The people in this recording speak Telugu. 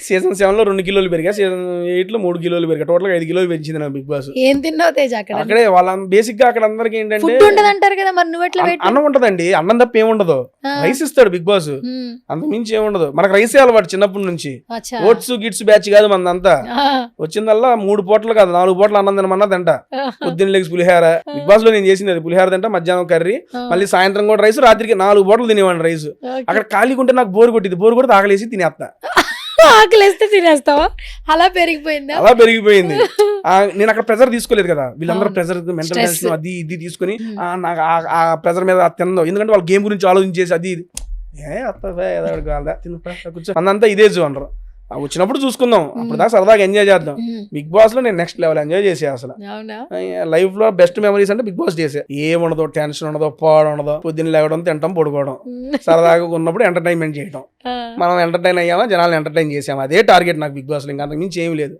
సీజన్ 7 లో 2 కిలోలు పెరిగా, సీజన్ 8 లో 3 కిలోలు పెరిగా, టోటల్ గా 5 కిలోలు పెంచింది నా బిగ్ బాస్. ఏం తిన్నావు తేజ అక్కడ? అక్కడే వాళ్ళ బేసిక్ గా అక్కడ అందరికి ఏంటంటే ఫుడ్ ఉండదు అంటారు కదా, మరి నువ్వు ఎట్లా అన్నం ఉంటదండి, అన్నం తప్ప ఏముండదు, రైస్ ఇస్తాడు బిగ్ బాస్, అంత మించి ఏముండదు. మనకు రైసే అలవాటు చిన్నప్పటి నుంచి, ఓట్స్ గిట్స్ బ్యాచ్ కాదు మనదంతా. వచ్చిందల్లా 3 పూటలు కాదు 4 పూటలు అన్నం తినమన్నా తింటా. పొద్దున్న లేచి పులిహార, బిగ్ బాస్ లో నేను చేసింది అది, పులిహార తింటా, మధ్యాహ్నం కర్రీ, మళ్ళీ సాయంత్రం కూడా రైస్, రాత్రికి 4 పూటలు తినేవాడిని రైస్. అక్కడ ఖాళీగా ఉంటే నాకు బోర్ కొట్టింది, బోర్ కొడితే ఆకలేసి తినేస్తా. ఆకలిస్తే తినేస్తావా? అలా పెరిగిపోయిందా? అలా పెరిగిపోయింది. నేను అక్కడ ప్రెజర్ తీసుకోలేదు కదా, వీళ్ళందరూ ప్రెజర్, మెంటల్ టెన్షన్ అది ఇది తీసుకుని నాకు ఆ ప్రెజర్ మీద తిందో, ఎందుకంటే వాళ్ళ గేమ్ గురించి ఆలోచించేసి అది కూర్చో అంతా ఇదే చూడరు. వచ్చినప్పుడు చూసుకుందాం, అప్పుడు దాకా సరదాగా ఎంజాయ్ చేద్దాం. బిగ్ బాస్ లో నేను నెక్స్ట్ లెవెల్ ఎంజాయ్ చేసే అసలు లైఫ్ లో బెస్ట్ మెమరీస్ అంటే బిగ్ బాస్ చేసే. ఏముండదు, టెన్షన్ ఉండదు, పాడు ఉండదు, పొద్దున్న లేవడం, తినడం, పడుకోవడం, సరదాగా ఉన్నప్పుడు ఎంటర్టైన్మెంట్ చేయడం. మనం ఎంటర్టైన్ అయ్యామా, జనాలను ఎంటర్టైన్ చేసామా, అదే టార్గెట్ నాకు బిగ్ బాస్ లో, ఇంకా అంతకు మించి ఏమి లేదు.